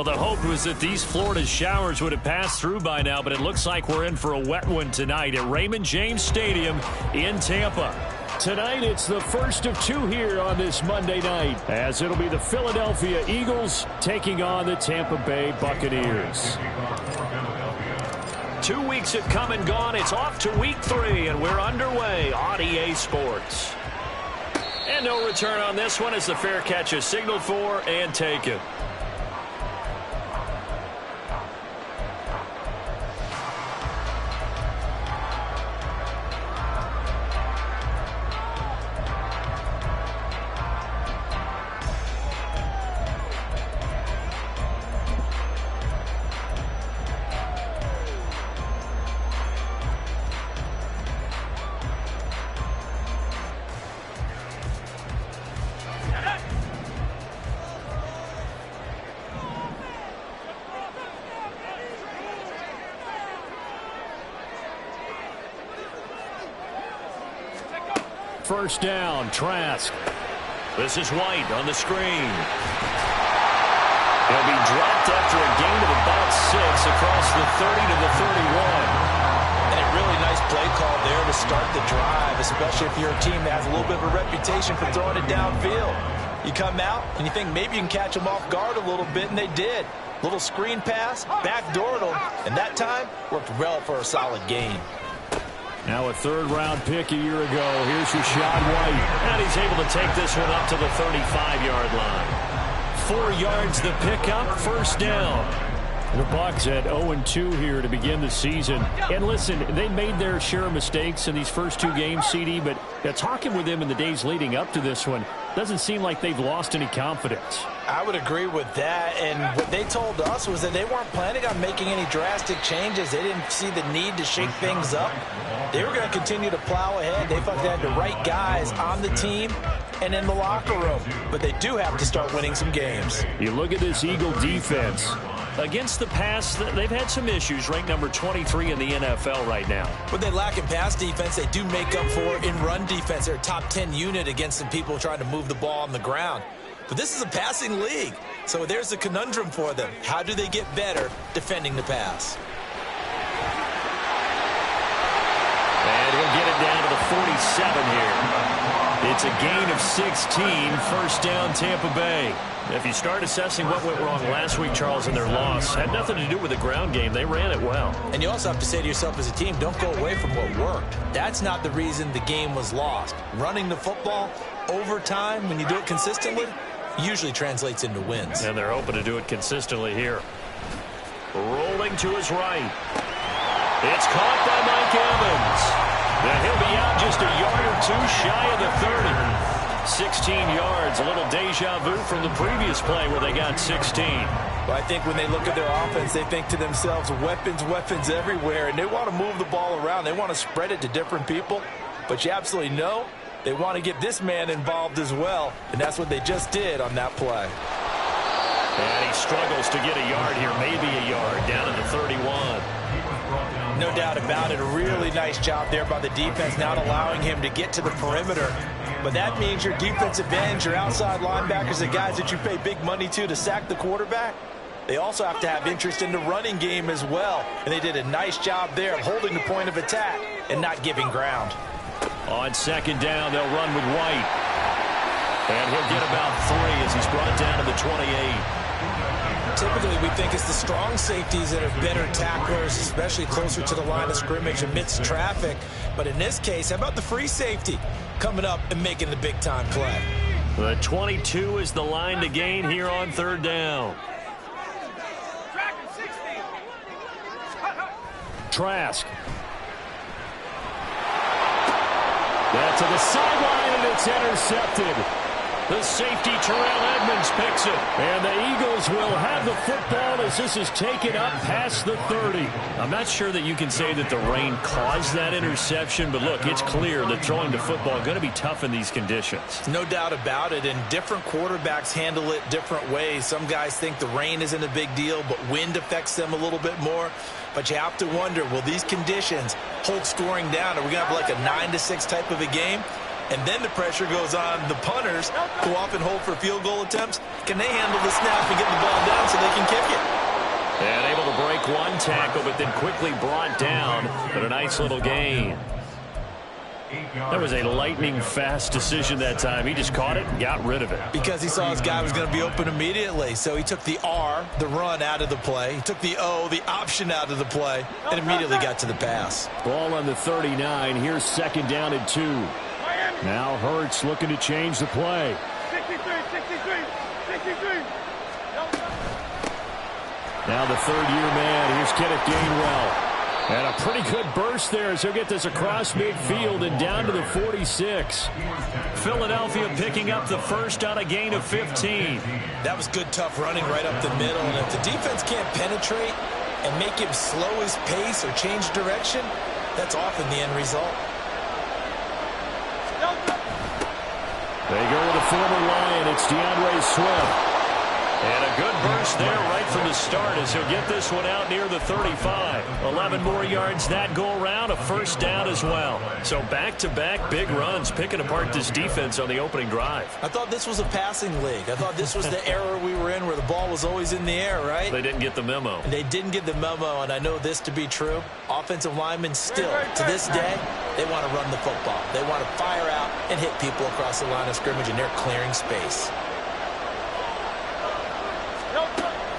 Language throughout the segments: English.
Well, the hope was that these Florida showers would have passed through by now, but it looks like we're in for a wet one tonight at Raymond James Stadium in Tampa. Tonight, it's the first of two here on this Monday night, as it'll be the Philadelphia Eagles taking on the Tampa Bay Buccaneers. 2 weeks have come and gone. It's off to week 3, and we're underway on EA Sports. And no return on this one as the fair catch is signaled for and taken. First down, Trask. This is White on the screen. He'll be dropped after a gain of about 6 across the 30 to the 31. And a really nice play call there to start the drive, especially if you're a team that has a little bit of a reputation for throwing it downfield. You come out and you think maybe you can catch them off guard a little bit, and they did. Little screen pass, backdoored them, and that time worked well for a solid gain. Now a third-round pick a year ago. Here's Rachaad White. And he's able to take this one up to the 35-yard line. 4 yards the pickup, first down. The Bucs at 0-2 here to begin the season. And listen, they made their share of mistakes in these first 2 games, CD, but talking with them in the days leading up to this one, doesn't seem like they've lost any confidence. I would agree with that, and what they told us was that they weren't planning on making any drastic changes. They didn't see the need to shake things up. They were going to continue to plow ahead. They felt they had the right guys on the team and in the locker room, but they do have to start winning some games. You look at this Eagle defense. Against the pass, they've had some issues, ranked number 23 in the NFL right now. What they lack in pass defense, they do make up for in run defense. They're a top 10 unit against some people trying to move the ball on the ground. But this is a passing league, so there's a conundrum for them. How do they get better defending the pass? And he'll get it down to the 47 here. It's a gain of 16, first down Tampa Bay. If you start assessing what went wrong last week, Charles, in their loss, had nothing to do with the ground game. They ran it well. And you also have to say to yourself as a team, don't go away from what worked. That's not the reason the game was lost. Running the football over time, when you do it consistently, usually translates into wins. And they're hoping to do it consistently here. Rolling to his right. It's caught by Mike Evans. And he'll be out just a yard or 2 shy of the 30. 16 yards, a little deja vu from the previous play where they got 16. Well, I think when they look at their offense, they think to themselves, weapons everywhere, and they want to move the ball around. They want to spread it to different people, but you absolutely know they want to get this man involved as well, and that's what they just did on that play. And he struggles to get a yard here, maybe a yard, down at the 31. No doubt about it. A really nice job there by the defense, not allowing him to get to the perimeter. But that means your defensive ends, your outside linebackers, the guys that you pay big money to sack the quarterback, they also have to have interest in the running game as well. And they did a nice job there of holding the point of attack and not giving ground. On second down, they'll run with White. And he'll get about 3 as he's brought down to the 28. Typically, we think it's the strong safeties that are better tacklers, especially closer to the line of scrimmage amidst traffic. But in this case, how about the free safety coming up and making the big-time play? The 22 is the line to gain here on third down. Trask. That's to the sideline, and it's intercepted. The safety, Terrell Edmonds, picks it. And the Eagles will have the football as this is taken up past the 30. I'm not sure that you can say that the rain caused that interception, but look, it's clear that throwing the football is going to be tough in these conditions. No doubt about it, and different quarterbacks handle it different ways. Some guys think the rain isn't a big deal, but wind affects them a little bit more. But you have to wonder, will these conditions hold scoring down? Are we going to have like a 9-6 type of a game? And then the pressure goes on the punters who often hold for field goal attempts. Can they handle the snap and get the ball down so they can kick it? And able to break one tackle, but then quickly brought down. But a nice little gain. That was a lightning-fast decision that time. He just caught it and got rid of it. Because he saw his guy was going to be open immediately. So he took the R, the run, out of the play. He took the O, the option, out of the play, and immediately got to the pass. Ball on the 39. Here's 2nd down and 2. Now Hurts looking to change the play. 63. Now the third-year man. Here's Kenneth Gainwell. And a pretty good burst there as he'll get this across midfield and down to the 46. Philadelphia picking up the first on a gain of 15. That was good, tough running right up the middle. And if the defense can't penetrate and make him slow his pace or change direction, that's often the end result. They go with a former Lion. It's DeAndre Swift. And a good burst there right from the start as he'll get this one out near the 35. 11 more yards that go around, a first down as well. So back-to-back big runs, picking apart this defense on the opening drive. I thought this was a passing league. I thought this was the era we were in where the ball was always in the air, right? They didn't get the memo. They didn't get the memo, and I know this to be true. Offensive linemen still, to this day, they want to run the football. They want to fire out and hit people across the line of scrimmage, and they're clearing space.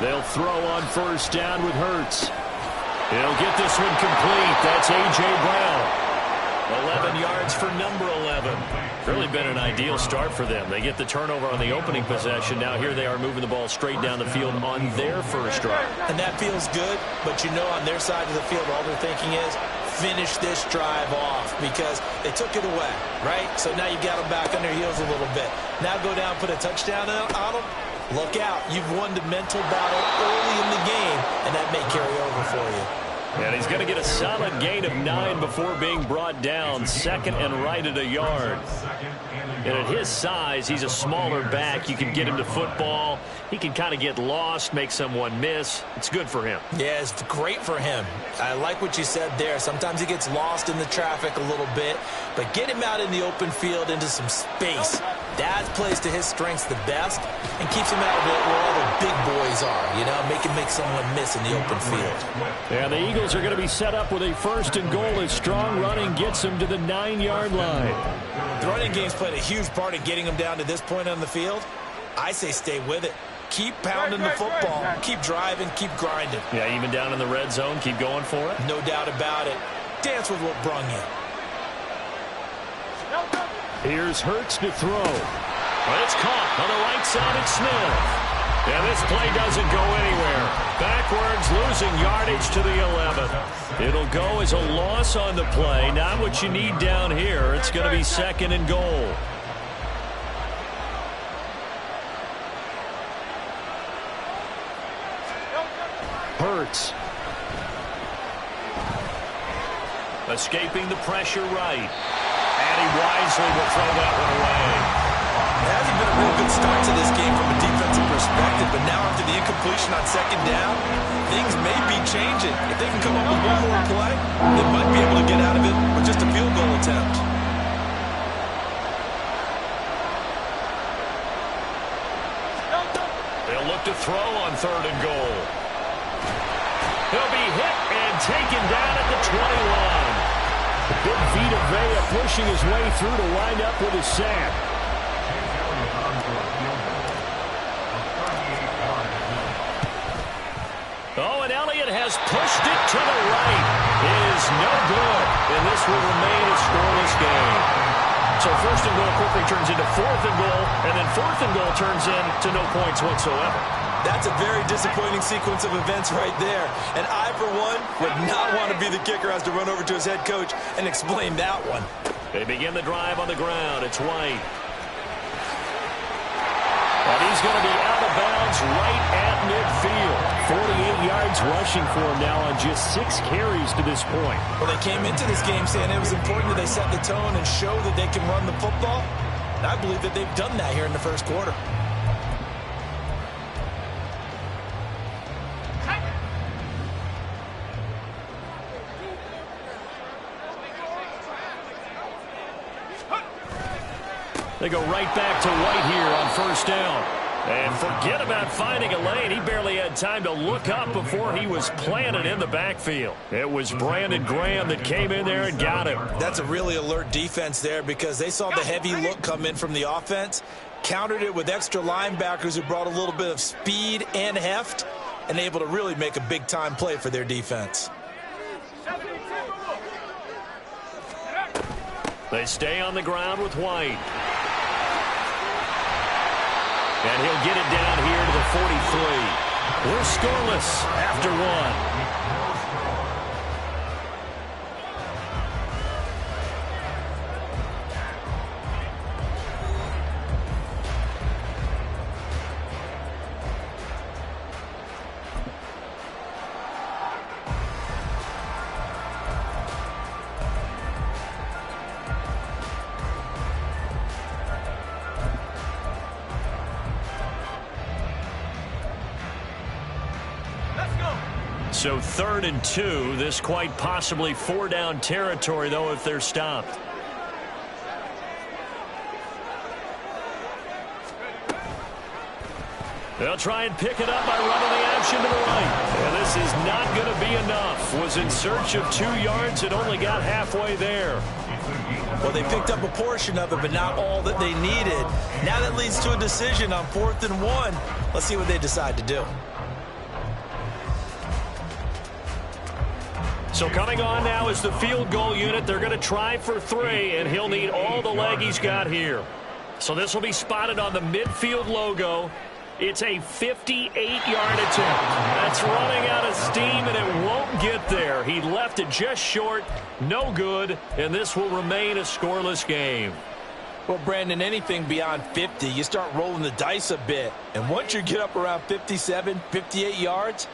They'll throw on first down with Hurts. He'll get this one complete. That's A.J. Brown. 11 yards for number 11. Really been an ideal start for them. They get the turnover on the opening possession. Now here they are moving the ball straight down the field on their first drive. And that feels good, but you know on their side of the field all they're thinking is finish this drive off because they took it away, right? So now you got them back on their heels a little bit. Now go down, put a touchdown on them. Look out. You've won the mental battle early in the game, and that may carry over for you. And he's going to get a solid gain of 9 before being brought down. 2nd and right at a yard. And at his size, he's a smaller back. You can get him to football. He can kind of get lost, make someone miss. It's good for him. Yeah, it's great for him. I like what you said there. Sometimes he gets lost in the traffic a little bit, but get him out in the open field into some space. That plays to his strengths the best and keeps him out of it where all the big boys are, you know, make someone miss in the open field. Yeah, the Eagles are going to be set up with a 1st and goal as strong running gets them to the 9-yard line. The running game's played a huge part in getting them down to this point on the field. I say stay with it. Keep pounding the football. Keep driving. Keep grinding. Yeah, even down in the red zone, keep going for it. No doubt about it. Dance with what brung you. Here's Hurts to throw. Well, it's caught on the right side at Smith. And this play doesn't go anywhere. Backwards, losing yardage to the 11. It'll go as a loss on the play. Not what you need down here. It's going to be 2nd and goal. Hurts. Escaping the pressure right. And he wisely will throw that one away. It hasn't been a real good start to this game from a defensive perspective, but now after the incompletion on 2nd down, things may be changing. If they can come up with one more play, they might be able to get out of it with just a field goal attempt. They'll look to throw on 3rd and goal. He'll be hit and taken down at the 20 line. Big Vita Vea pushing his way through to wind up with a sack. Oh, and Elliott has pushed it to the right. It is no good, and this will remain a scoreless game. So 1st and goal quickly turns into 4th and goal, and then 4th and goal turns into no points whatsoever. That's a very disappointing sequence of events right there. And I, for one, would not want to be the kicker who has to run over to his head coach and explain that one. They begin the drive on the ground. It's White. And he's going to be out of bounds right at midfield. 48 yards rushing for him now on just 6 carries to this point. Well, they came into this game saying it was important that they set the tone and show that they can run the football. And I believe that they've done that here in the first quarter. They go right back to White here on first down. And forget about finding a lane. He barely had time to look up before he was planted in the backfield. It was Brandon Graham that came in there and got him. That's a really alert defense there because they saw the heavy look come in from the offense, countered it with extra linebackers who brought a little bit of speed and heft, and able to really make a big-time play for their defense. They stay on the ground with White. And he'll get it down here to the 43. We're scoreless after one. So 3rd and 2. This quite possibly 4-down territory, though, if they're stopped. They'll try and pick it up by running the action to the right. And this is not going to be enough. Was in search of 2 yards and only got halfway there. Well, they picked up a portion of it, but not all that they needed. Now that leads to a decision on 4th and 1. Let's see what they decide to do. So coming on now is the field goal unit. They're going to try for 3, and he'll need all the leg he's got here. So this will be spotted on the midfield logo. It's a 58-yard attempt. That's running out of steam, and it won't get there. He left it just short, no good, and this will remain a scoreless game. Well, Brandon, anything beyond 50, you start rolling the dice a bit. And once you get up around 57, 58 yards,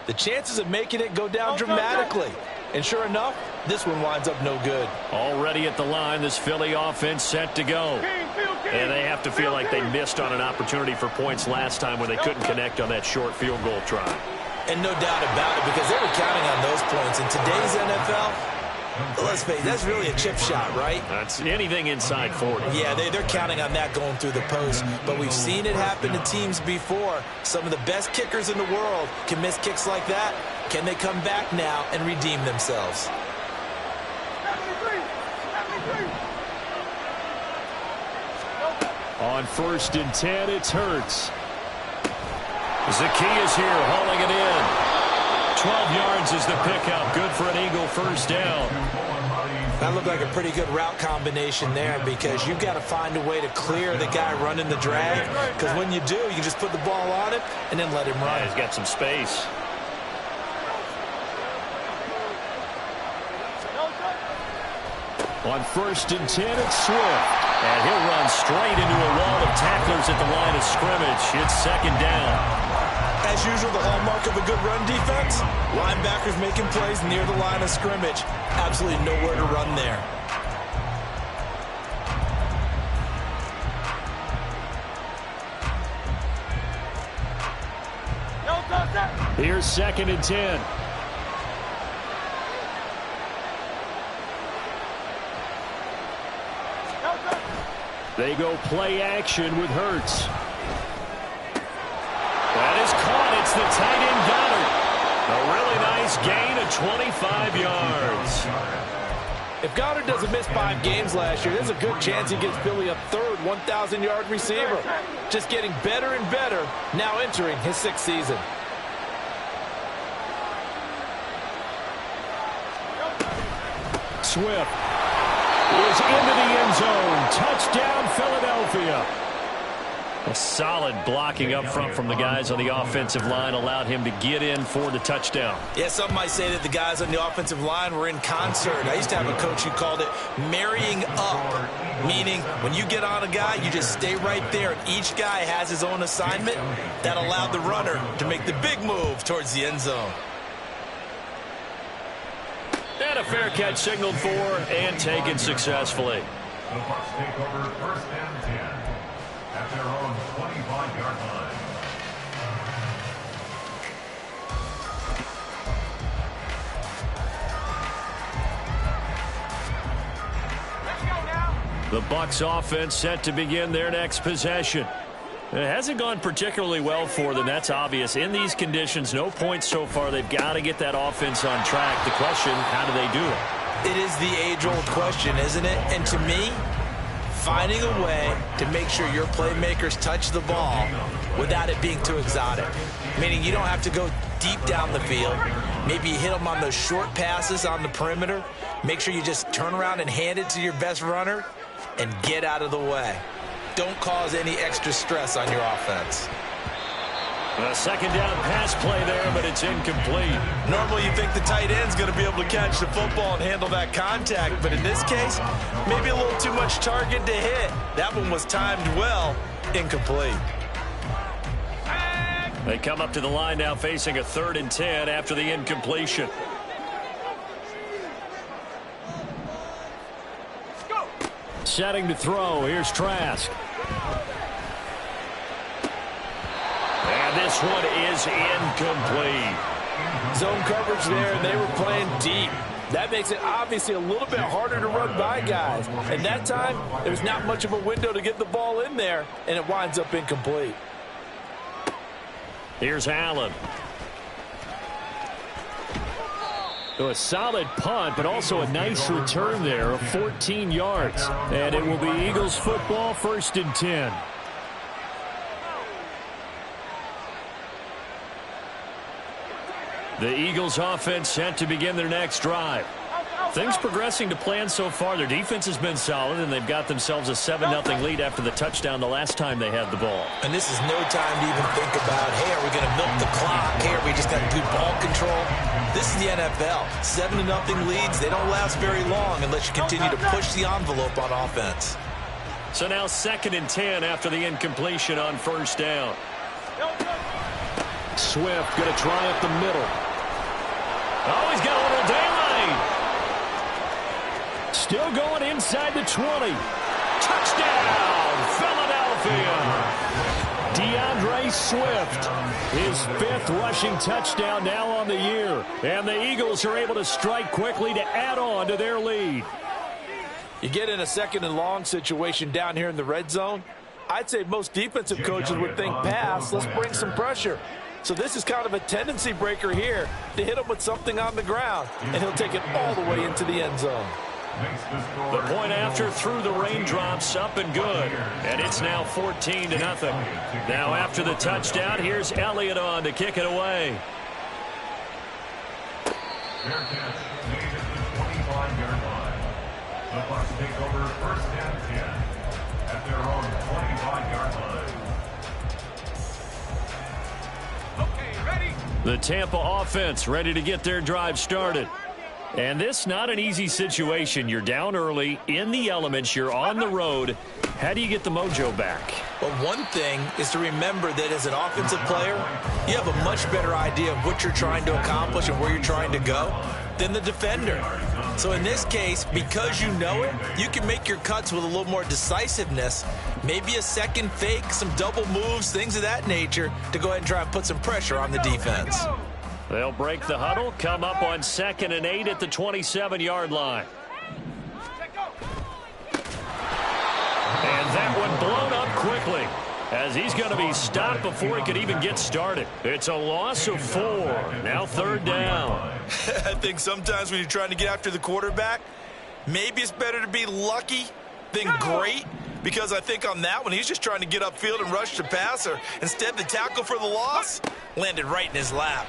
the chances of making it go down dramatically. And sure enough, this one winds up no good. Already at the line, this Philly offense set to go. And they have to feel like they missed on an opportunity for points last time when they couldn't connect on that short field goal try. And no doubt about it, because they were counting on those points. In today's NFL, let's face it, that's really a chip shot, right? That's anything inside 40. Yeah, they're counting on that going through the post. But we've seen it happen to teams before. Some of the best kickers in the world can miss kicks like that. Can they come back now and redeem themselves? On 1st and 10, it's Hurts. Zacchaeus here hauling it in. 12 yards is the pickup. Good for an Eagle first down. That looked like a pretty good route combination there because you've got to find a way to clear the guy running the drag. Because when you do, you can just put the ball on him and then let him run. Yeah, he's got some space. On 1st and 10, it's Swift. And he'll run straight into a wall of tacklers at the line of scrimmage. It's 2nd down. As usual, the hallmark of a good run defense, linebackers making plays near the line of scrimmage. Absolutely nowhere to run there. Here's 2nd and 10. They go play action with Hurts. That is caught. It's the tight end Goddard. A really nice gain of 25 yards. If Goddard doesn't miss 5 games last year, there's a good chance he gets Philly a 3rd 1,000-yard receiver. Just getting better and better, now entering his 6th season. Swift is into the end zone. Touchdown, Philadelphia. A solid blocking up front from the guys on the offensive line allowed him to get in for the touchdown. Yeah, some might say that the guys on the offensive line were in concert. I used to have a coach who called it marrying up, meaning when you get on a guy, you just stay right there, and each guy has his own assignment. That allowed the runner to make the big move towards the end zone. And a fair catch signaled for and taken successfully. The Bucs take over 1st and 10 at their own 25-yard line. Let's go now. The Bucs offense set to begin their next possession. It hasn't gone particularly well for them. That's obvious. In these conditions, no points so far. They've got to get that offense on track. The question, how do they do it? It is the age-old question, isn't it? And to me, finding a way to make sure your playmakers touch the ball without it being too exotic. Meaning you don't have to go deep down the field. Maybe you hit them on those short passes on the perimeter. Make sure you just turn around and hand it to your best runner and get out of the way. Don't cause any extra stress on your offense. A second down pass play there, but it's incomplete. Normally you think the tight end's going to be able to catch the football and handle that contact, but in this case, maybe a little too much target to hit. That one was timed well, incomplete. They come up to the line now facing a 3rd and 10 after the incompletion. Setting to throw. Here's Trask. And this one is incomplete. Zone coverage there, and they were playing deep. That makes it obviously a little bit harder to run by guys. And that time, there's not much of a window to get the ball in there, and it winds up incomplete. Here's Allen. So a solid punt, but also a nice return there of 14 yards. And it will be Eagles football, 1st and 10. The Eagles offense set to begin their next drive. Things progressing to plan so far. Their defense has been solid, and they've got themselves a 7-0 lead after the touchdown the last time they had the ball. And this is no time to even think about, hey, are we going to milk the clock? Hey, are we just got good ball control? This is the NFL. 7-0 leads, they don't last very long unless you continue to push the envelope on offense. So now 2nd and 10 after the incompletion on 1st down. Swift going to try up the middle. Oh, he's got a little daylight. Still going inside the 20. Touchdown, Philadelphia. DeAndre Swift, his 5th rushing touchdown now on the year. And the Eagles are able to strike quickly to add on to their lead. You get in a 2nd and long situation down here in the red zone. I'd say most defensive coaches would think pass. Let's bring some pressure. So this is kind of a tendency breaker here to hit him with something on the ground. And he'll take it all the way into the end zone. The point after through the raindrops, up and good. And it's now 14-0. Now after the touchdown, here's Elliott on to kick it away. Fair catch made at the 25-yard line. The Bucs take over 1st and 10 at their own 25-yard line. The Tampa offense ready to get their drive started. And this not an easy situation. You're down early, in the elements, you're on the road. How do you get the mojo back? Well, one thing is to remember that as an offensive player, you have a much better idea of what you're trying to accomplish and where you're trying to go than the defender. So in this case, because you know it, you can make your cuts with a little more decisiveness, maybe a second fake, some double moves, things of that nature, to go ahead and try and put some pressure on the defense. They'll break the huddle, come up on 2nd and 8 at the 27-yard line. And that one blown up quickly, as he's going to be stopped before he could even get started. It's a loss of 4. Now 3rd down. I think sometimes when you're trying to get after the quarterback, maybe it's better to be lucky than great, because I think on that one, he's just trying to get upfield and rush the passer. Instead, the tackle for the loss landed right in his lap.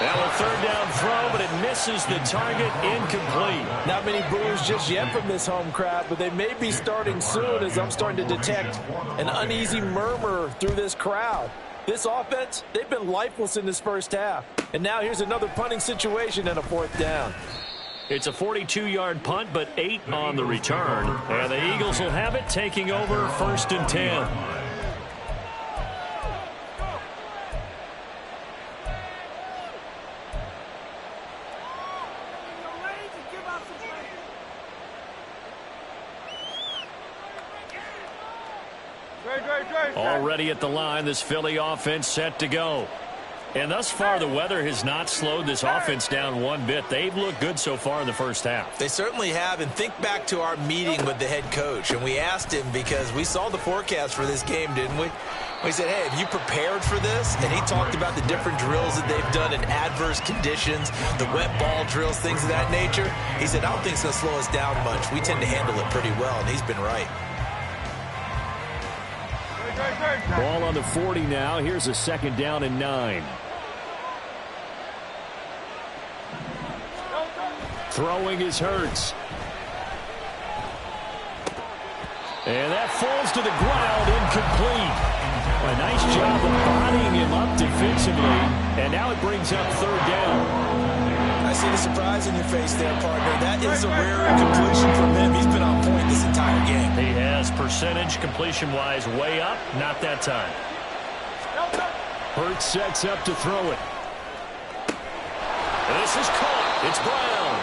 Now a 3rd down throw, but it misses the target, incomplete. Not many boos just yet from this home crowd, but they may be starting soon, as I'm starting to detect an uneasy murmur through this crowd. This offense, they've been lifeless in this first half. And now here's another punting situation and a 4th down. It's a 42-yard punt, but 8 on the return. And the Eagles will have it, taking over 1st and 10. Already at the line, this Philly offense set to go. And thus far, the weather has not slowed this offense down one bit. They've looked good so far in the first half. They certainly have. And think back to our meeting with the head coach. And we asked him, because we saw the forecast for this game, didn't we? We said, hey, have you prepared for this? And he talked about the different drills that they've done in adverse conditions, the wet ball drills, things of that nature. He said, I don't think it's going to slow us down much. We tend to handle it pretty well, and he's been right. Ball on the 40 now. Here's a 2nd down and 9. Throwing is Hurts. And that falls to the ground, incomplete. A nice job of bodying him up defensively. And now it brings up 3rd down. I see the surprise in your face there, partner. That is a rare completion from him. He's been on point this entire game. He has percentage completion-wise way up. Not that time. Hurts sets up to throw it. This is caught. It's Brown.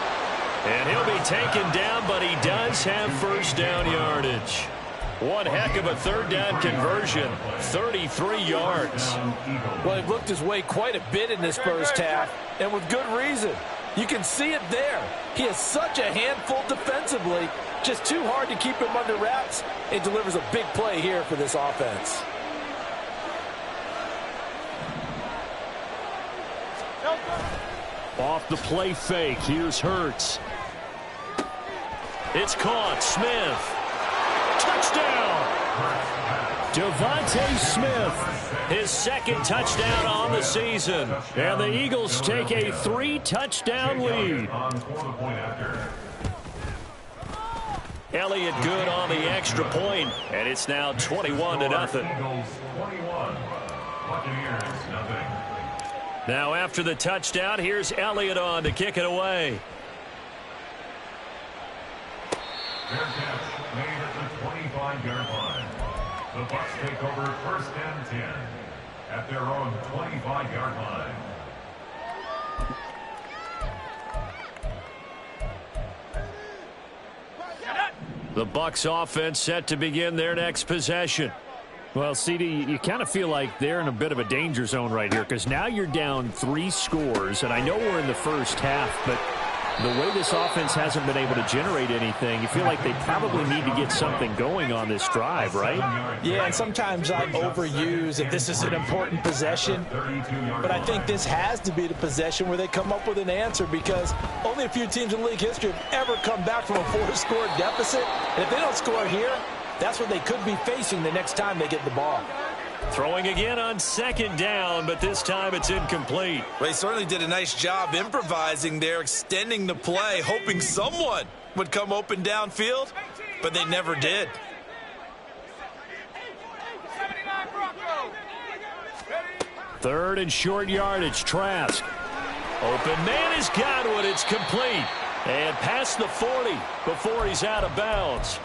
And he'll be taken down, but he does have 1st down yardage. One heck of a 3rd down conversion. 33 yards. Well, he looked his way quite a bit in this first half, and with good reason. You can see it there. He is such a handful defensively. Just too hard to keep him under wraps. It delivers a big play here for this offense. Off the play fake. Here's Hurts. It's caught. Smith. Touchdown. Devontae Smith. His 2nd touchdown on the season. And the Eagles take a 3-touchdown lead. Elliott good on the extra point, and it's now 21-0. Now after the touchdown, here's Elliott on to kick it away. Fair catch made at the 25-yard line. The Bucs take over 1st and 10 at their own 25-yard line. The Bucs offense set to begin their next possession. Well, CD, you kind of feel like they're in a bit of a danger zone right here, because now you're down 3 scores, and I know we're in the first half, but the way this offense hasn't been able to generate anything, you feel like they probably need to get something going on this drive, right? Yeah, and sometimes I overuse if this is an important possession, but I think this has to be the possession where they come up with an answer, because only a few teams in league history have ever come back from a 4-score deficit, and if they don't score here, that's what they could be facing the next time they get the ball. Throwing again on 2nd down, but this time it's incomplete. Well, he certainly did a nice job improvising there, extending the play, hoping someone would come open downfield, but they never did. Third and short yardage, Trask. Open man is Godwin. It's complete. And past the 40 before he's out of bounds.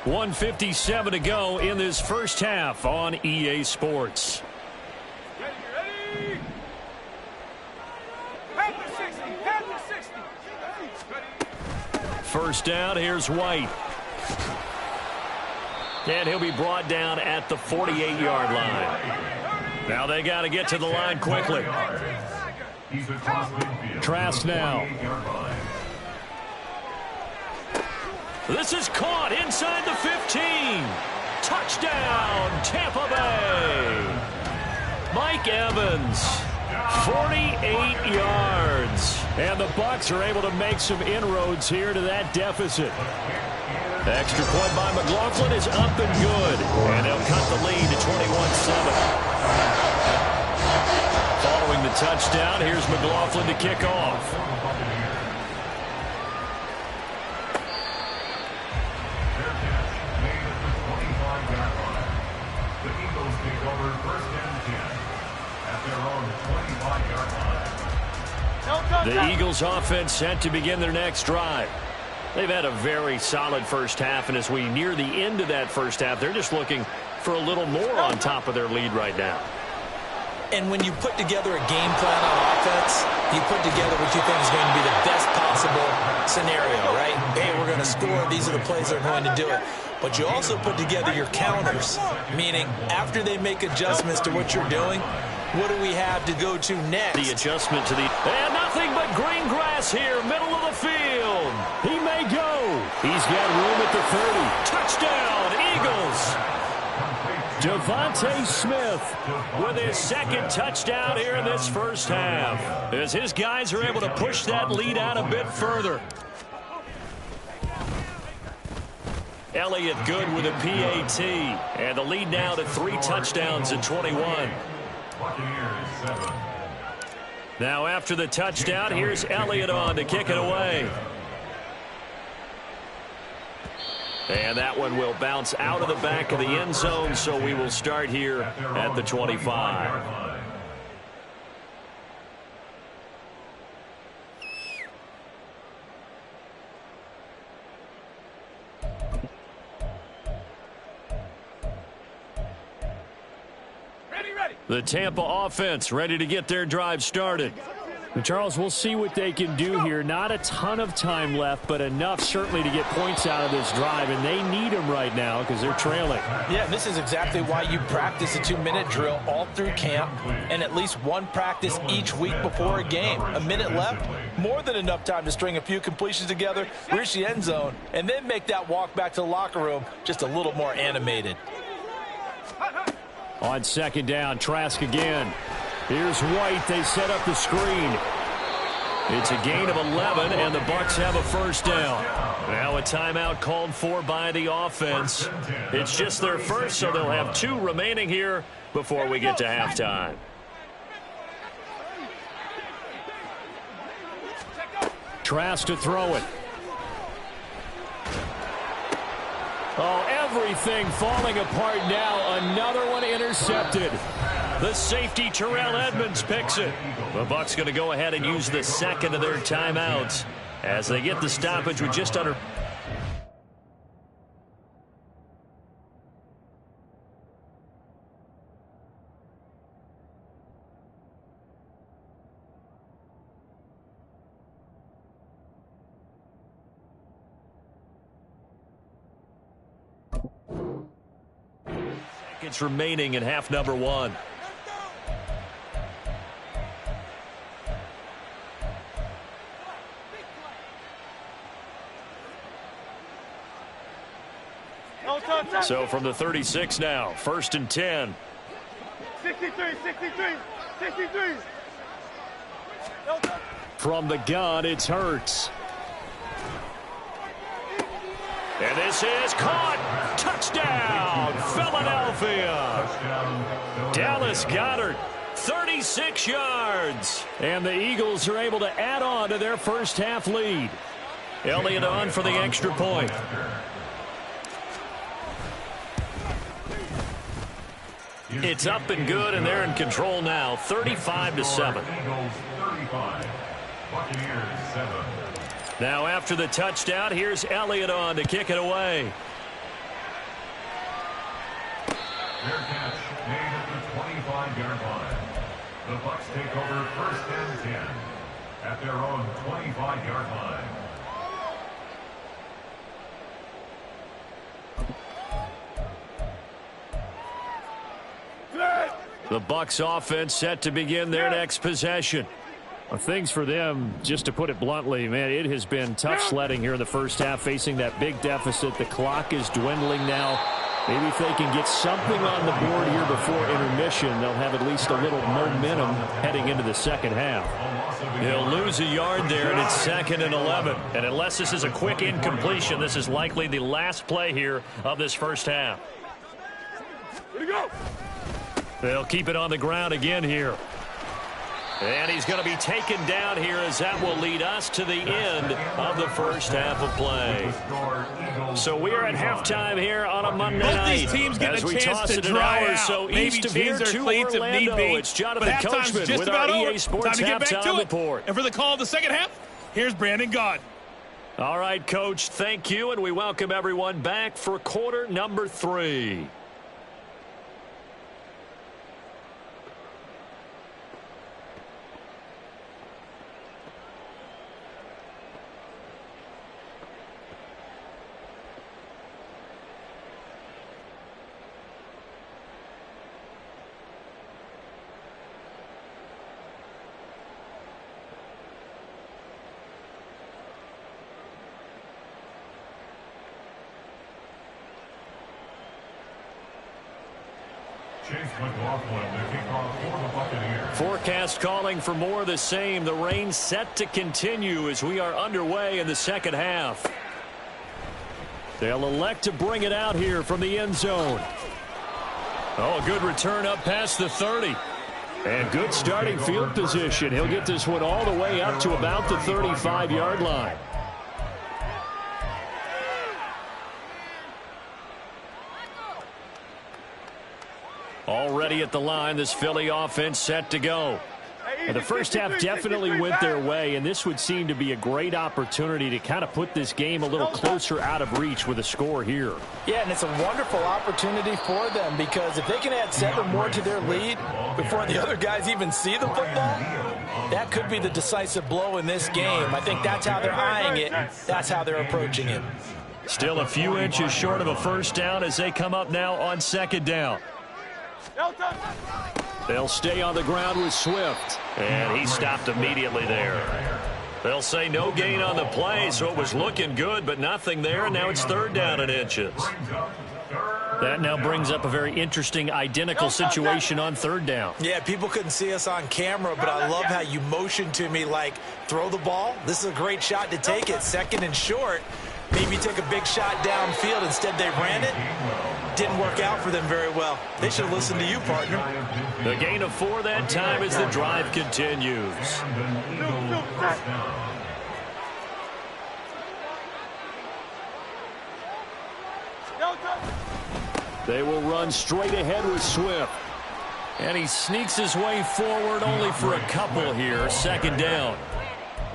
1:57 to go in this first half on EA Sports. Ready. First down, here's White. And he'll be brought down at the 48-yard line. Now they got to get to the line quickly. Trask now. This is caught inside the 15. Touchdown, Tampa Bay. Mike Evans, 48 yards. And the Bucs are able to make some inroads here to that deficit. The extra point by McLaughlin is up and good. And they'll cut the lead to 21-7. Following the touchdown, here's McLaughlin to kick off. The Eagles offense set to begin their next drive. They've had a very solid first half, and as we near the end of that first half, they're just looking for a little more on top of their lead right now. And when you put together a game plan on offense, you put together what you think is going to be the best possible scenario, right? Hey, we're going to score. These are the plays that are going to do it. But you also put together your counters, meaning after they make adjustments to what you're doing, What do we have to go to next? The adjustment to the... And nothing but green grass here, middle of the field. He may go. He's got room at the 30. Touchdown, Eagles. Devontae Smith with his second touchdown here in this first half, as his guys are able to push that lead out a bit further. Elliott good with a PAT, and the lead now to 3 touchdowns at 21. Now after the touchdown, here's Elliott on to kick it away. And that one will bounce out of the back of the end zone, so we will start here at the 25. The Tampa offense ready to get their drive started. And Charles, we'll see what they can do here. Not a ton of time left, but enough certainly to get points out of this drive, and they need them right now because they're trailing. Yeah, and this is exactly why you practice a 2-minute drill all through camp and at least one practice each week before a game. A minute left, more than enough time to string a few completions together, reach the end zone, and then make that walk back to the locker room just a little more animated. On second down, Trask again. Here's White. They set up the screen. It's a gain of 11, and the Bucs have a first down. Now a timeout called for by the offense. It's just their first, so they'll have 2 remaining here before we get to halftime. Trask to throw it. Oh, everything falling apart now. Another one intercepted. The safety, Terrell Edmonds, picks it. The Bucs going to go ahead and use the second of their timeouts as they get the stoppage with just under... seconds remaining in half number 1. So from the 36 now, 1st and 10. 63. From the gun, it's Hurts. And this is caught. Touchdown, Philadelphia. Dallas Goedert, 36 yards. And the Eagles are able to add on to their first half lead. Elliott on for the extra point. It's up and good, and they're in control now, 35-7. Now after the touchdown, here's Elliott on to kick it away. Fair catch made at the 25-yard line. The Bucs take over 1st and 10 at their own 25-yard line. The Bucs offense set to begin their next possession. Well, things for them, just to put it bluntly, man, it has been tough sledding here in the first half, facing that big deficit. The clock is dwindling now. Maybe if they can get something on the board here before intermission, they'll have at least a little momentum heading into the second half. He'll lose a yard there, and it's 2nd and 11. And unless this is a quick incompletion, this is likely the last play here of this first half. Here we go. They'll keep it on the ground again here. And he's going to be taken down here, as that will lead us to the end of the first half of play. So we're at halftime here on a Monday night. Both these teams get as a we chance toss to it an dry hour out. so Maybe east of change here their to cleats if need Orlando. be. It's Jonathan But halftime's Coachman just with about our over. EA Sports Time to get back to halftime it. report. And for the call of the second half, here's Brandon Gaudin. All right, Coach, thank you, and we welcome everyone back for quarter number 3. McLaughlin, the kickoff for the Buccaneers. Forecast calling for more of the same. The rain set to continue as we are underway in the second half. They'll elect to bring it out here from the end zone. Oh, a good return up past the 30. And good starting field position. He'll get this one all the way up to about the 35-yard line. Already at the line, this Philly offense set to go. And the first half definitely went their way, and this would seem to be a great opportunity to kind of put this game a little closer out of reach with a score here. Yeah, and it's a wonderful opportunity for them because if they can add 7 more to their lead before the other guys even see the football, that could be the decisive blow in this game. I think that's how they're eyeing it. That's how they're approaching it. Still a few inches short of a first down as they come up now on second down. They'll stay on the ground with Swift. And he stopped immediately there. They'll say no gain on the play, so it was looking good, but nothing there, and now it's third down and inches. That now brings up a very interesting identical situation on third down. Yeah, people couldn't see us on camera, but I love how you motioned to me like, throw the ball. This is a great shot to take it. Second and short. Maybe take a big shot downfield. Instead, they ran it. Didn't work out for them very well. They should have listened to you, partner. The gain of 4 that time as the drive continues. They will run straight ahead with Swift. And he sneaks his way forward only for a couple here. Second down.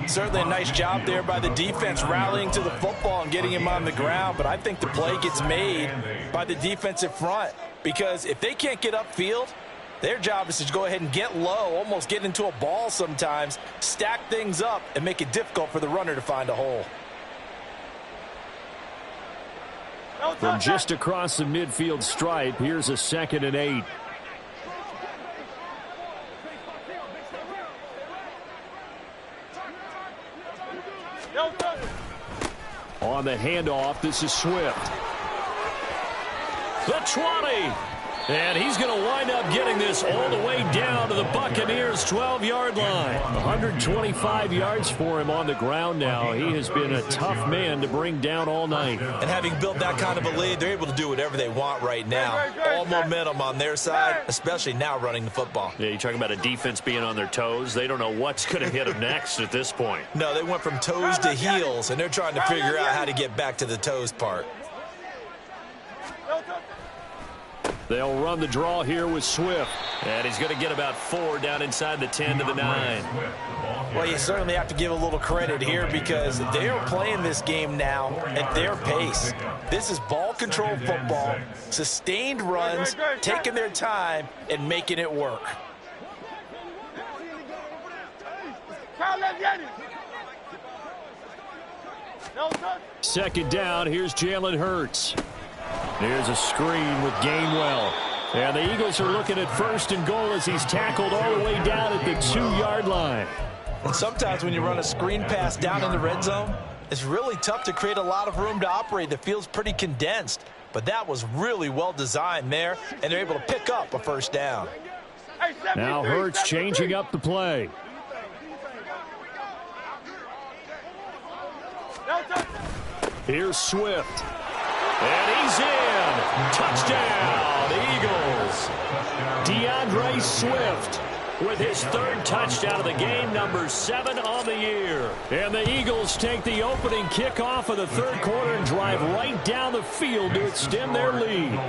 Certainly a nice job there by the defense rallying to the football and getting him on the ground, but I think the play gets made by the defensive front because if they can't get upfield, their job is to go ahead and get low, almost get into a ball sometimes, stack things up, and make it difficult for the runner to find a hole. From just across the midfield stripe, here's a 2nd and 8. On the handoff, this is Swift. The 20. And he's going to wind up getting this all the way down to the Buccaneers' 12-yard line. 125 yards for him on the ground now. He has been a tough man to bring down all night. And having built that kind of a lead, they're able to do whatever they want right now. All momentum on their side, especially now running the football. Yeah, you're talking about a defense being on their toes. They don't know what's going to hit them next at this point. No, they went from toes to heels, and they're trying to figure out how to get back to the toes part. They'll run the draw here with Swift. And he's going to get about 4 down inside the 10 to the 9. Well, you certainly have to give a little credit here because they're playing this game now at their pace. This is ball control football, sustained runs, taking their time, and making it work. Second down, here's Jalen Hurts. Here's a screen with Gainwell. And the Eagles are looking at 1st and goal as he's tackled all the way down at the 2-yard line. And sometimes when you run a screen pass down in the red zone, it's really tough to create a lot of room to operate. The field's pretty condensed. But that was really well designed there, and they're able to pick up a 1st down. Now Hurts changing up the play. Here's Swift. And he's in. Touchdown, Eagles. DeAndre Swift with his 3rd touchdown of the game, number 7 on the year. And the Eagles take the opening kickoff of the 3rd quarter and drive right down the field to extend their lead.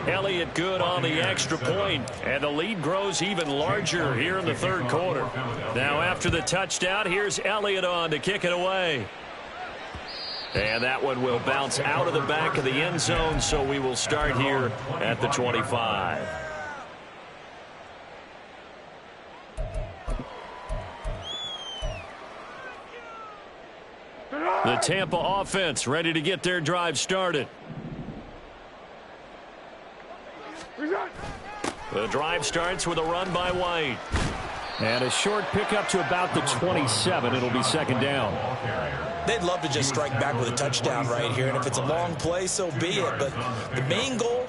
Elliott good on the extra point, and the lead grows even larger here in the 3rd quarter. Now after the touchdown, here's Elliott on to kick it away. And that one will bounce out of the back of the end zone, so we will start here at the 25. The Tampa offense ready to get their drive started. The drive starts with a run by White. And a short pickup to about the 27. It'll be second down. They'd love to just strike back with a touchdown right here, and if it's a long play, so be it. But the main goal,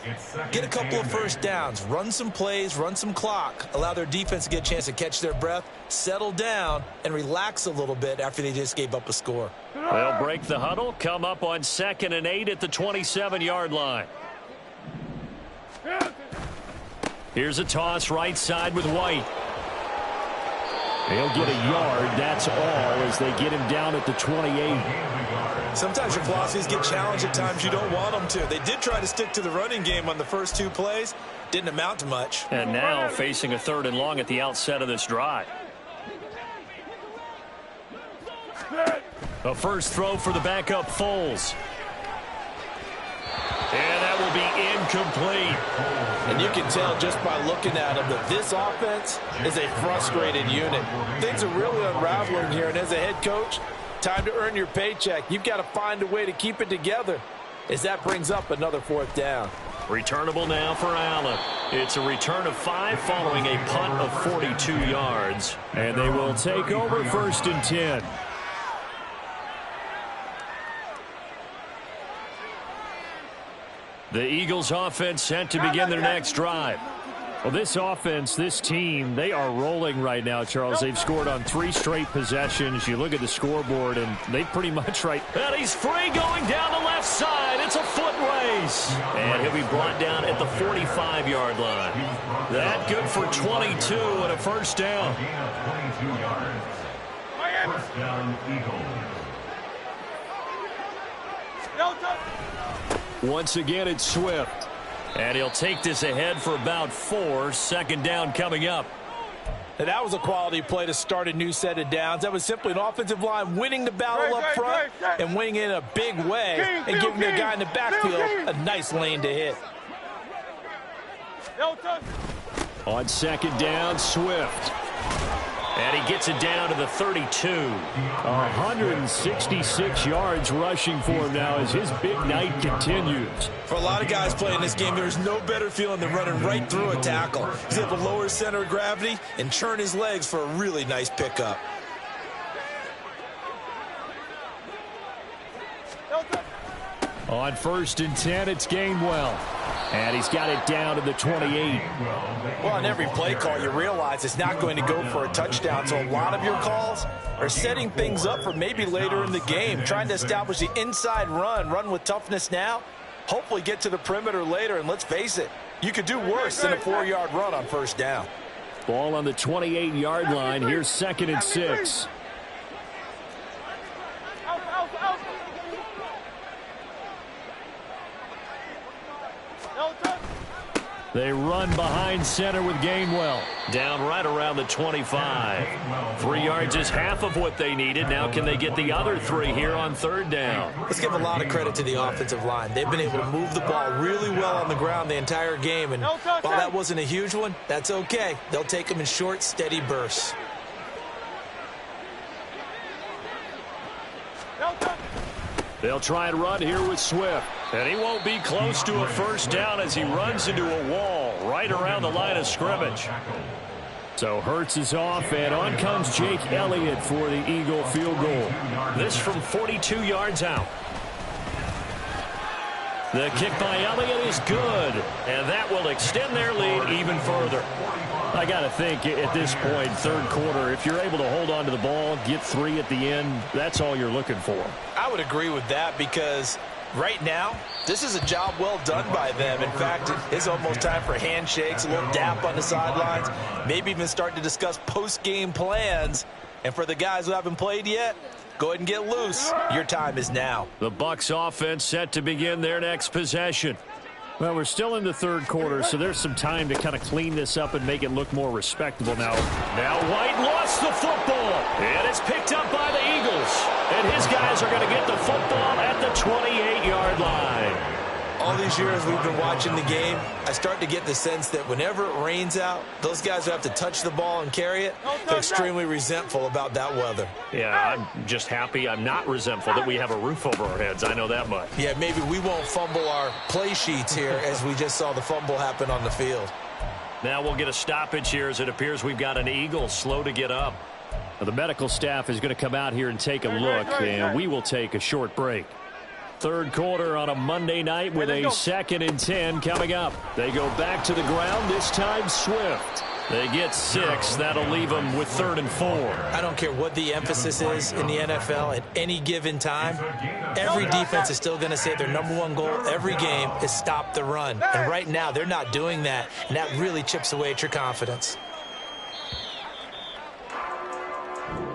get a couple of first downs, run some plays, run some clock, allow their defense to get a chance to catch their breath, settle down, and relax a little bit after they just gave up a score. They'll break the huddle, come up on 2nd and 8 at the 27-yard line. Here's a toss right side with White. He'll get a yard, that's all, as they get him down at the 28. Sometimes your philosophies get challenged at times you don't want them to. They did try to stick to the running game on the first 2 plays. Didn't amount to much. And now facing a 3rd and long at the outset of this drive. A first throw for the backup Foles. And that will be incomplete. And you can tell just by looking at him that this offense is a frustrated unit. Things are really unraveling here, and as a head coach, time to earn your paycheck. You've got to find a way to keep it together, as that brings up another 4th down. Returnable now for Allen. It's a return of 5 following a punt of 42 yards. And they will take over 1st and 10. The Eagles offense set to begin their next drive. Well, this offense, this team, they are rolling right now, Charles. They've scored on 3 straight possessions. You look at the scoreboard, and they pretty much right. And he's free going down the left side. It's a foot race. And he'll be brought down at the 45-yard line. That good for 22 and a first down. 22 yards. First down, Eagles. Once again, it's Swift. And he'll take this ahead for about 4. 2nd down coming up. And that was a quality play to start a new set of downs. That was simply an offensive line winning the battle up front and winning in a big way and giving their guy in the backfield a nice lane to hit. On 2nd down, Swift. And he gets it down to the 32. 166 yards rushing for him now as his big night continues. For a lot of guys playing this game, there's no better feeling than running right through a tackle. He's able to lower his center of gravity and churn his legs for a really nice pickup. On 1st and 10, it's Gainwell. And he's got it down to the 28. Well, on every play call, you realize it's not going to go for a touchdown. So a lot of your calls are setting things up for maybe later in the game, trying to establish the inside run with toughness now, hopefully get to the perimeter later. And let's face it, you could do worse than a 4-yard run on 1st down. Ball on the 28-yard line. Here's 2nd and 6. They run behind center with Gainwell. Down right around the 25. 3 yards is half of what they needed. Now can they get the other 3 here on 3rd down? Let's give a lot of credit to the offensive line. They've been able to move the ball really well on the ground the entire game. And while that wasn't a huge one, that's okay. They'll take them in short, steady bursts. They'll try and run here with Swift. And he won't be close to a first down as he runs into a wall right around the line of scrimmage. So Hurts is off, and on comes Jake Elliott for the Eagle field goal. This from 42 yards out. The kick by Elliott is good, and that will extend their lead even further. I got to think at this point, 3rd quarter, if you're able to hold on to the ball, get 3 at the end, that's all you're looking for. I would agree with that because right now, this is a job well done by them. In fact, it's almost time for handshakes, a little dap on the sidelines, maybe even start to discuss post-game plans. And for the guys who haven't played yet, go ahead and get loose. Your time is now. The Bucs offense set to begin their next possession. Well, we're still in the 3rd quarter, so there's some time to kind of clean this up and make it look more respectable now. Now White lost the football, and it's picked up by the Eagles. And his guys are going to get the football at the 28-yard line. All these years we've been watching the game, I start to get the sense that whenever it rains out, those guys who have to touch the ball and carry it, they're extremely resentful about that weather. Yeah, I'm just happy I'm not resentful that we have a roof over our heads. I know that much. Yeah, maybe we won't fumble our play sheets here as we just saw the fumble happen on the field. Now we'll get a stoppage here as it appears we've got an Eagle slow to get up. Well, the medical staff is going to come out here and take a look, and we will take a short break. Third quarter on a Monday night with a 2nd and 10 coming up. They go back to the ground, this time Swift. They get 6. That'll leave them with 3rd and 4. I don't care what the emphasis is in the NFL at any given time. Every defense is still going to say their #1 goal every game is stop the run. And right now, they're not doing that, and that really chips away at your confidence.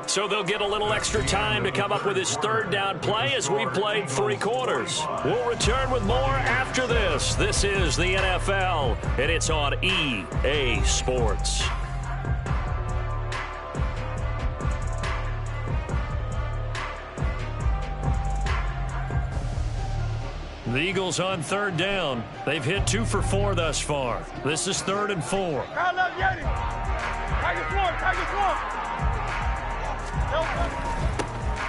So they'll get a little extra time to come up with his 3rd down play as we played 3 quarters. We'll return with more after this. This is the NFL, and it's on EA Sports. The Eagles on 3rd down. They've hit 2 for 4 thus far. This is 3rd and 4.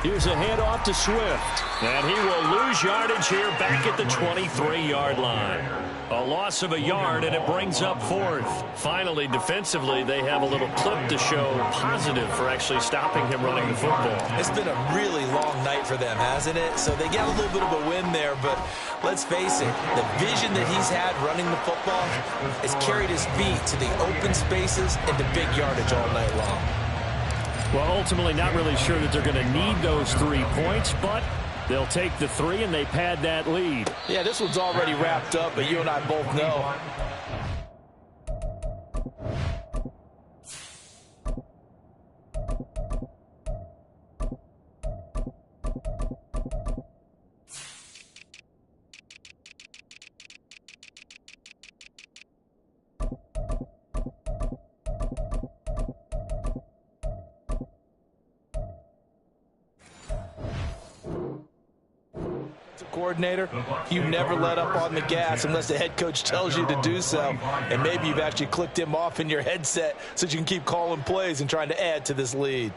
Here's a handoff to Swift. And he will lose yardage here back at the 23-yard line. A loss of a yard, and it brings up 4th. Finally, defensively, they have a little clip to show positive for actually stopping him running the football. It's been a really long night for them, hasn't it? So they got a little bit of a win there, but let's face it, the vision that he's had running the football has carried his feet to the open spaces and to big yardage all night long. Well, ultimately, not really sure that they're going to need those 3 points, but they'll take the 3 and they pad that lead. Yeah, this one's already wrapped up, but you and I both know. Coordinator, you never let up on the gas unless the head coach tells you to do so, and maybe you've actually clicked him off in your headset so you can keep calling plays and trying to add to this lead.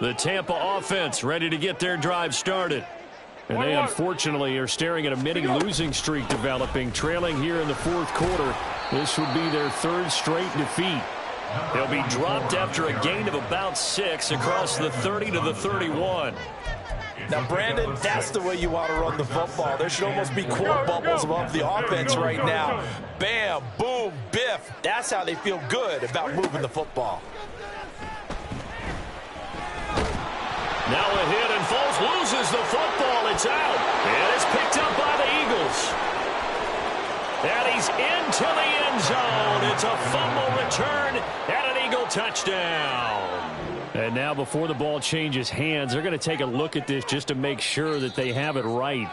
The Tampa offense ready to get their drive started. And they unfortunately are staring at a mini losing streak developing, trailing here in the 4th quarter. This would be their 3rd straight defeat. They'll be dropped after a gain of about 6 across the 30 to the 31. Now, Brandon, that's the way you want to run the football. There should almost be quote bubbles above the offense right now. Bam, boom, biff. That's how they feel good about moving the football. Now a hit, and Foles loses the football. It's out, and it's picked up by the Eagles. And he's into the end zone. It's a fumble return and an Eagle touchdown. And now before the ball changes hands, they're going to take a look at this just to make sure that they have it right.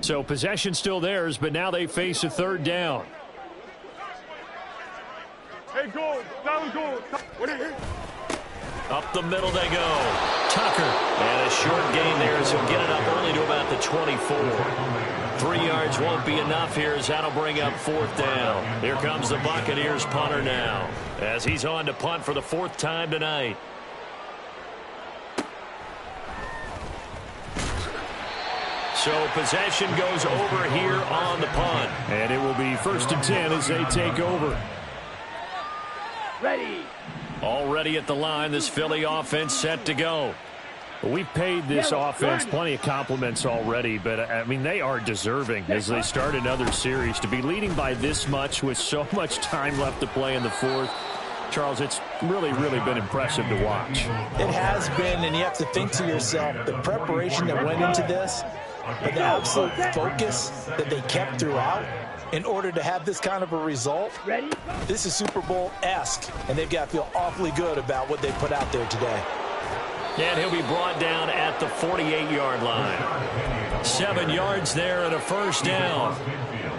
So possession still theirs, but now they face a 3rd down. Hey, goal. Down goal. Up the middle they go. Tucker. And a short gain there as he'll get it up only to about the 24. 3 yards won't be enough here as that'll bring up 4th down. Here comes the Buccaneers punter now as he's on to punt for the 4th time tonight. So possession goes over here on the punt. And it will be 1st and 10 as they take over. Ready. Already at the line, this Philly offense set to go. We've paid this offense plenty of compliments already, but, I mean, they are deserving as they start another series. To be leading by this much with so much time left to play in the 4th, Charles, it's really been impressive to watch. It has been, and you have to think to yourself, the preparation that went into this, but the absolute focus that they kept throughout in order to have this kind of a result. This is Super Bowl-esque, and they've got to feel awfully good about what they put out there today. And he'll be brought down at the 48-yard line. 7 yards there and a 1st down.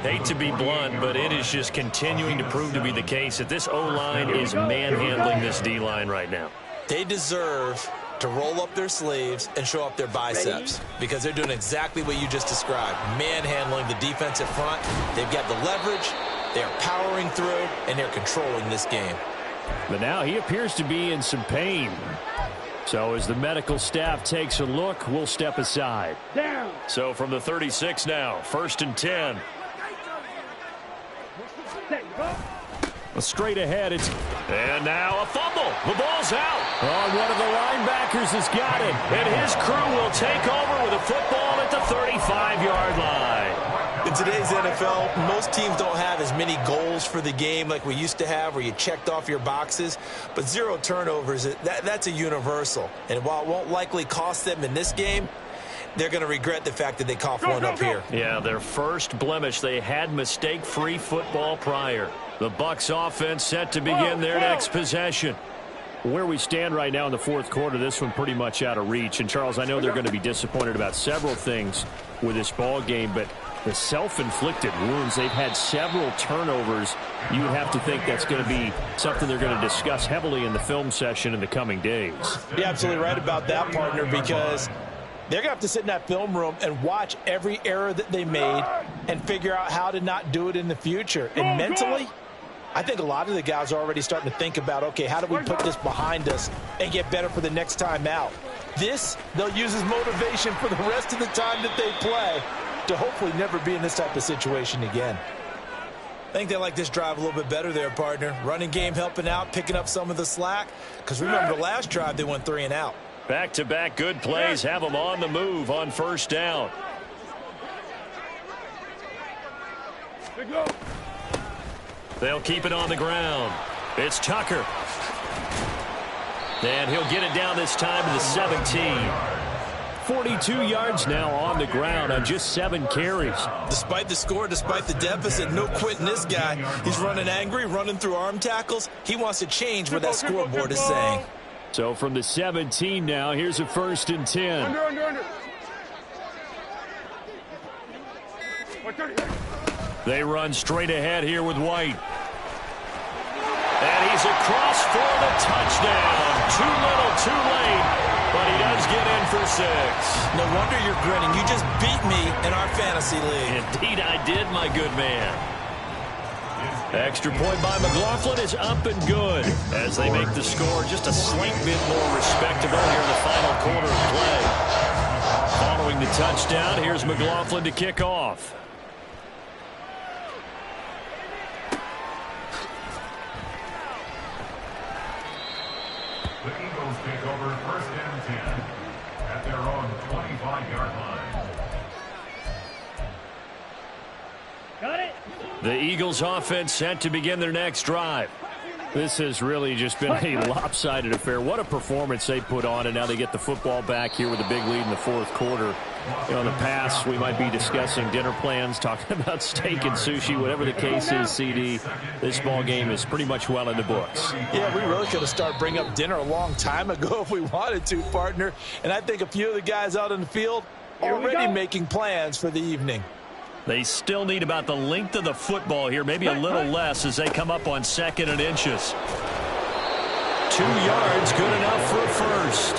Hate to be blunt, but it is just continuing to prove to be the case that this O-line is manhandling this D-line right now. They deserve to roll up their sleeves and show up their biceps because they're doing exactly what you just described. Manhandling the defensive front. They've got the leverage. They're powering through, and they're controlling this game. But now he appears to be in some pain. So as the medical staff takes a look, we'll step aside. Down. So from the 36 now, 1st and 10. Straight ahead, and now a fumble. The ball's out. Oh, one of the linebackers has got it. And his crew will take over with a football at the 35-yard line. In today's NFL, most teams don't have as many goals for the game like we used to have where you checked off your boxes. But 0 turnovers, that's a universal. And while it won't likely cost them in this game, they're going to regret the fact that they coughed one up here. Yeah, their first blemish. They had mistake-free football prior. The Bucs offense set to begin their next possession. Where we stand right now in the fourth quarter, this one pretty much out of reach. And, Charles, I know they're going to be disappointed about several things with this ball game, but the self-inflicted wounds, they've had several turnovers. You would have to think that's going to be something they're going to discuss heavily in the film session in the coming days. You're absolutely right about that, partner, because they're going to have to sit in that film room and watch every error that they made and figure out how to not do it in the future. And mentally, I think a lot of the guys are already starting to think about, okay, how do we put this behind us and get better for the next time out? This, they'll use as motivation for the rest of the time that they play to hopefully never be in this type of situation again. I think they like this drive a little bit better there, partner. Running game helping out, picking up some of the slack. Because remember, the last drive, they went 3 and out. Back-to-back good plays have them on the move on first down. They'll keep it on the ground. It's Tucker. And he'll get it down this time to the 17. 42 yards now on the ground on just 7 carries. Despite the score, despite the deficit, no quitting this guy. He's running angry, running through arm tackles. He wants to change what that scoreboard is saying. So from the 17 now, here's a 1st and 10. Under. They run straight ahead here with White. And he's across for the touchdown. Too little, too late, but he does get in for 6. No wonder you're grinning. You just beat me in our fantasy league. Indeed I did, my good man. Extra point by McLaughlin is up and good as they make the score just a slight bit more respectable here in the final quarter of play. Following the touchdown, here's McLaughlin to kick off. The Eagles take over 1st and 10 at their own 25-yard line. Got it. The Eagles offense set to begin their next drive. This has really just been a lopsided affair. What a performance they put on, and now they get the football back here with a big lead in the fourth quarter. You know, in the past, we might be discussing dinner plans, talking about steak and sushi, whatever the case is, CD. This ball game is pretty much well in the books. Yeah, we really could have started bringing up dinner a long time ago if we wanted to, partner. And I think a few of the guys out in the field already making plans for the evening. They still need about the length of the football here, maybe a little less as they come up on 2nd and inches. 2 yards, good enough for a first.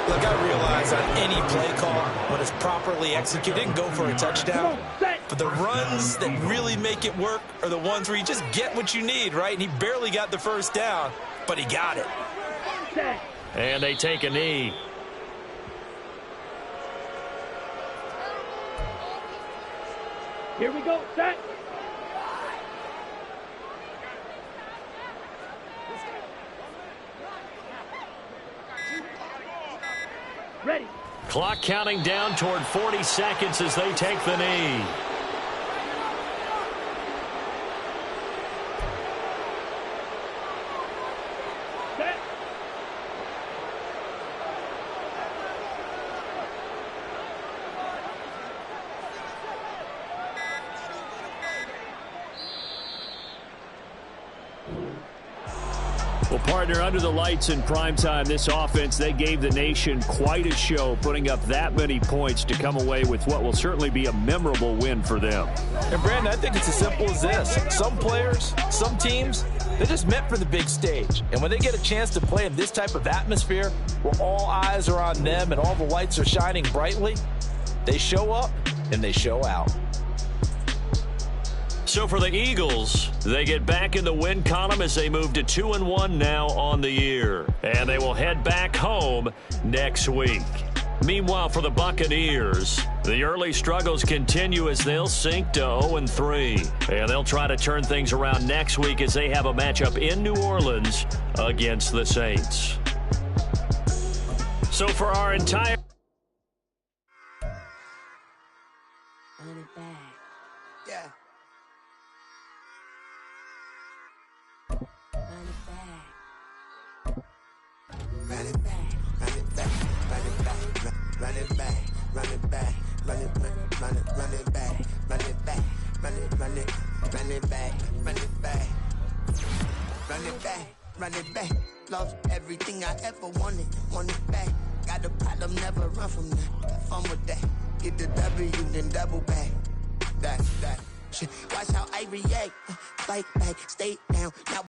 Look, I realize on any play call, when it's properly executed, and go for a touchdown. But the runs that really make it work are the ones where you just get what you need, right? And he barely got the first down, but he got it. And they take a knee. Here we go. Set. Ready. Clock counting down toward 40 seconds as they take the knee. Set. Well, partner, under the lights in primetime, this offense, they gave the nation quite a show, putting up that many points to come away with what will certainly be a memorable win for them. And, Brandon, I think it's as simple as this. Some players, some teams, they're just meant for the big stage. And when they get a chance to play in this type of atmosphere, where all eyes are on them and all the lights are shining brightly, they show up and they show out. So for the Eagles, they get back in the win column as they move to 2-1 now on the year. And they will head back home next week. Meanwhile, for the Buccaneers, the early struggles continue as they'll sink to 0-3. And they'll try to turn things around next week as they have a matchup in New Orleans against the Saints. So for our entire... Yeah. Run it back, run it back, run it back, run it back, run it back, run it back, run it back, run it back, run it back, run it back, run it back, run it back. Lost everything I ever wanted, want it back. Got a problem, never run from that. Have fun with that. Get the W, then double back. That shit. Watch how I react. Fight back, stay down. Now